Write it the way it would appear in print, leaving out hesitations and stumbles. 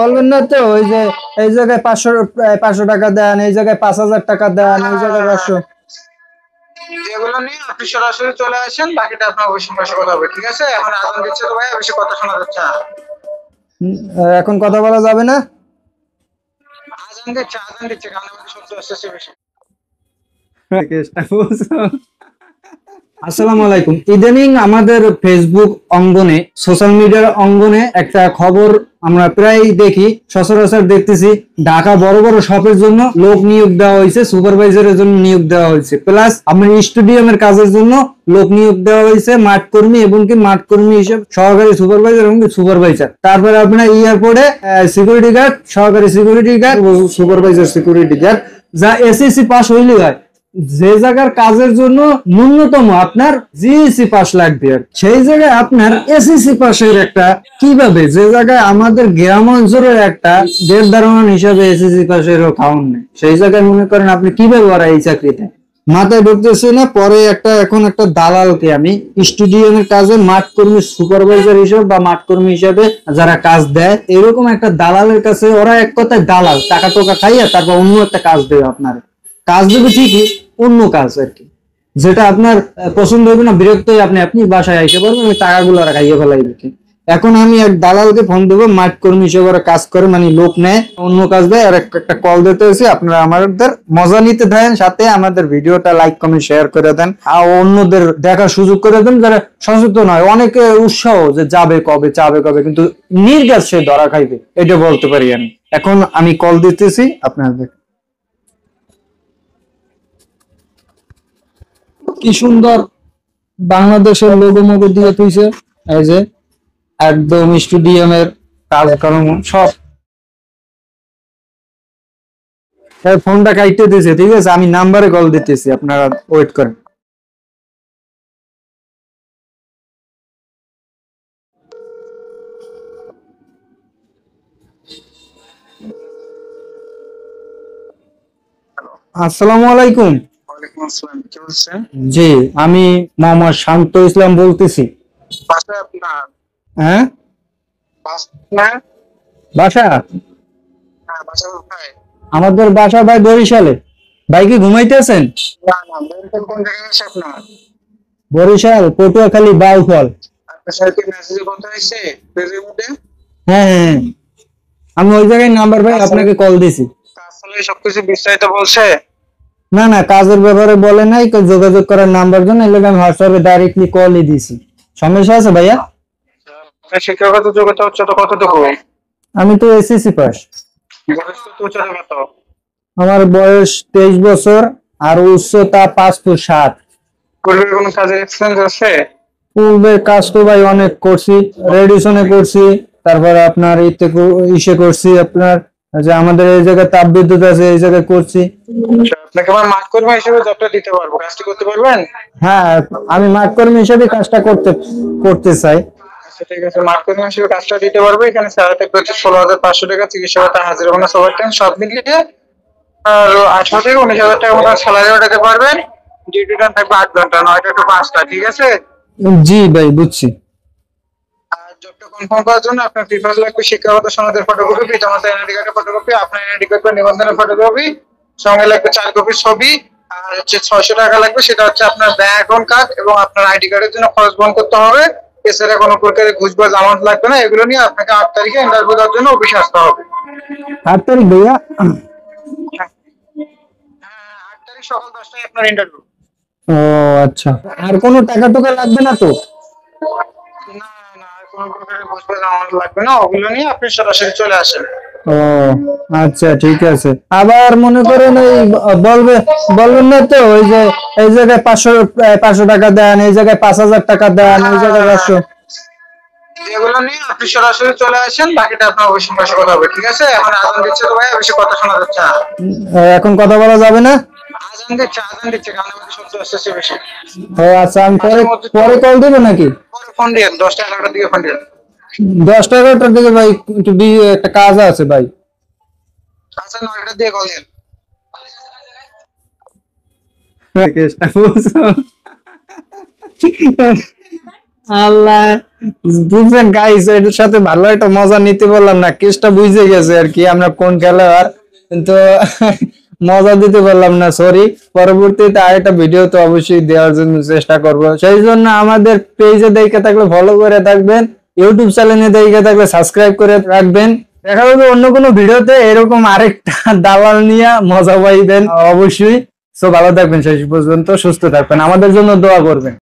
বলবেন না তো ওই যে এই জায়গায় 500 টাকা দেন, এই জায়গায় 5,000 টাকা দেন, এই জায়গায় 500। এগুলো নিয়ে আপনি সরাসরি চলে আসেন, বাকিটা আপনার অবশ্যই পাশে কথা হবে। ঠিক আছে, এখন আজান দিচ্ছে তো ভাই, বেশি কথা শোনা যাচ্ছে না। এখন কথা বলা যাবে না। আজান দিচ্ছে কারণ আমাদের শব্দ আসছে বেশি। আসসালামু আলাইকুম। ইদানিং আমাদের ফেসবুক অঙ্গনে, সোশ্যাল মিডিয়ার অঙ্গনে একটা খবর আমরা প্রায় দেখি, সচরাচর দেখতেছি, ঢাকা বড় বড় শপের জন্য লোক নিয়োগ দেওয়া হয়েছে, সুপারভাইজারের জন্য নিয়োগ দেওয়া হয়েছে, প্লাস আপনার স্টেডিয়ামের কাজের জন্য লোক নিয়োগ দেওয়া হয়েছে, মাঠ কর্মী এবং কি মাঠ কর্মী হিসেবে সহকারী সুপারভাইজার এবং সুপারভাইজার। তারপরে আপনার এয়ারপোর্টে সিকিউরিটি গার্ড, সহকারী security guard, supervisor security guard, যা এসএসসি পাস হইলে হয়। যে জায়গার কাজের জন্য ন্যূনতম আপনার জিএসসি পাস লাগবে, সেই জায়গায় আপনার এসএসসি পাসের একটা কিভাবে, যে জায়গায় আমাদের গ্রাম অঞ্চলের একটা দেড় দারোয়ান হিসাবে এসএসসি পাসেরও কাউন্ট নেই, সেই জায়গায় মনে করেন আপনি কিভাবে ওরা এই চাকরিতে মাথায় ঢুকতেছে না। পরে এখন একটা দালালকে আমি স্টেডিয়ামের কাজে মাঠ কর্মী সুপারভাইজার হিসেবে বা মাঠ কর্মী হিসেবে যারা কাজ দেয়, এরকম একটা দালালের কাছে ওরা এক কথায় দালাল, টাকা টোকা খাইয়া তারপর অন্য একটা কাজ দেবে, আপনার কাজ দেবে ঠিকই, অন্য কাজ আর কি, যেটা আপনার পছন্দ হবে না, বিরক্ত হয়ে আপনি বাসায় আইসে পারবেন, ওই টাকাগুলো আর খাইয়ে ফেলাইবে। এখন আমি এক দালালকে ফোন দেবো, মাঠ কর্মী হিসেবে ওরা কাজ করে, মানে লোক নেয়, অন্য কাজ দেয়, আর একটা কল দিতে হয়েছে। আপনারা আমাদের মজা নিতে দেন, সাথে আমাদের ভিডিওটা লাইক কমেন্ট শেয়ার করে দেন, আর অন্যদের দেখার সুযোগ করে দেন যারা সচেতন হয়। অনেকে উৎসাহ যে যাবে কবে, কিন্তু নির্ঘাত সে ধরা খাইবে, এটা বলতে পারি আমি। এখন আমি কল দিতেছি আপনাদের। কি সুন্দর বাংলাদেশের লোগো মোগো দিয়ে তুইছে, এই যে একদম স্টেডিয়ামের কাজকর্ম সব। ফোনটা কাটতে দিয়েছে, ঠিক আছে, আমি নাম্বারে কল দিতেছি, আপনারা ওয়েট করেন। আসসালামু আলাইকুম। ওয়ালাইকুম আসসালাম, কি বলছেন? জি, আমি মোহাম্মদ শান্ত ইসলাম বলতেছি। বাসা আপনার? হ্যাঁ, বাসা হ্যাঁ, বাসা কোথায়? আমাদের বাসা ভাই বরিশালে। ভাই কি ঘুমাইতেছেন? না না, বরিশাল কোন জায়গায় আছে আপনার? বরিশাল পটুয়াখালী বাউফল। আপনার সাথে মেসেজে কথা হয়েছে পেজের মধ্যে? হ্যাঁ হ্যাঁ, আমি ওই জায়গায় নাম্বার ভাই আপনাকে কল দিছি। আসলে সবকিছু বিস্তারিত বলছে? না না, কাজের ব্যাপারে বলে নাই, যোগাযোগ করার নাম্বার জন্য এই আমি হোয়াটসঅ্যাপে ডাইরেক্টলি কলই দিছি। সমস্যা আছে ভাইয়া? আপনার শিক্ষাগত যোগ্যতা উচ্চতা কতটুকু? আমি তো এসএসসি পাস। বয়স কত, উচ্চতা কত? আমার বয়স 23 বছর আর উচ্চতা 5 ফুট 7। পূর্বের কোনো কাজের এক্সপিরিয়েন্স আছে? পূর্বের কাজ তো ভাই অনেক করছি, রেডিশনে করছি, তারপরে আপনার ইসে করছি, আপনার যে আমাদের এই জায়গায় তাপ বিদ্যুৎ আছে, এই জায়গায় করছি। আপনাকে আমার মাঠ কর্মী হিসেবে জবটা দিতে পারবো, কাজটি করতে পারবেন? হ্যাঁ, আমি মাঠ কর্মী হিসেবে কাজটা করতে চাই। আচ্ছা ঠিক আছে, মাঠ কর্মী হিসেবে কাজটা দিতে পারবো। এখানে স্যালারি থাকবে হচ্ছে 16,500 টাকা, চিকিৎসা ভাতা, হাজিরা বোনাস, ওভারটাইম সব মিলিয়ে আর 18 থেকে 19,000 টাকা মতো স্যালারি ওঠাতে পারবেন। ডিউটি টাইম থাকবে 8 ঘন্টা, 9টা টু 5টা। ঠিক আছে? জি ভাই, বুঝছি। আর জবটা কনফার্ম করার জন্য আপনার প্রিফারেন্স লাগবে শিক্ষাগত সনদের ফটোকপি, পিতামাতার এনআইডি কার্ডের ফটোকপি, আপনার এনআইডি কার্ড নিবন্ধনের ফটোকপি, সঙ্গে লাগবে 4 কপি ছবি, আর হচ্ছে 600 টাকা লাগবে, সেটা হচ্ছে আপনার ব্যাংক অ্যাকাউন্ট কার্ড এবং আপনার আইডি কার্ডের জন্য খরচ বহন করতে হবে। এছাড়া কোনো প্রকারের ঘুষ বা জামানত লাগবে না। এগুলো নিয়ে আপনাকে 8 তারিখে ইন্টারভিউ দেওয়ার জন্য অফিসে আসতে হবে। 8 তারিখ ভাইয়া? হ্যাঁ, 8 তারিখ সকাল 10টায় আপনার ইন্টারভিউ। ও আচ্ছা, আর কোনো টাকা টোকা লাগবে না তো? না না, আর কোনো প্রকারের ঘুষ বা জামানত লাগবে না। ওগুলো নিয়ে আপনি সরাসরি চলে আসেন। ও আচ্ছা, ঠিক আছে। আবার মনে করেন এই বলবেন না তো ওই যে এই জায়গায় 500 টাকা দেন, এই জায়গায় 5,000 টাকা দেন, এই জায়গায় 500। এগুলো নিয়ে আপনি সরাসরি চলে আসেন, বাকিটা আপনার অবশ্যই পাশে কথা হবে। ঠিক আছে, এখন আজান দিচ্ছে তো ভাই, বেশি কথা শোনা যাচ্ছে না। এখন কথা বলা যাবে না। আজান দিচ্ছে কারণ আমাদের শব্দ আসছে বেশি। ও আচ্ছা, আমি পরে কল দেবো নাকি? পরে ফোন দিয়ে 10টা 11টার দিকে ফোন দিয়ে। 10টা 11টার দিকে ভাই, একটু একটা কাজ আছে ভাই। আচ্ছা, 9টার দিকে কল দিন। আল্লাহ, বুঝছেন গাইস, এটার সাথে ভালো একটা মজা নিতে পারলাম না, কেসটা বুঝে গেছে আর কি আমরা কোন খেলোয়াড়, কিন্তু মজা দিতে পারলাম না, সরি। পরবর্তীতে আরেকটা ভিডিও তো অবশ্যই দেওয়ার জন্য চেষ্টা করব, সেই জন্য আমাদের পেজে দেখে থাকলে ফলো করে থাকবেন, ইউটিউব চ্যানেলে দেখে থাকলে সাবস্ক্রাইব করে রাখবেন। দেখা হবে অন্য কোনো ভিডিওতে এরকম আরেকটা দালাল নিয়ে মজা পাইবেন অবশ্যই। সো ভালো থাকবেন, শেষ পর্যন্ত সুস্থ থাকবেন, আমাদের জন্য দোয়া করবেন।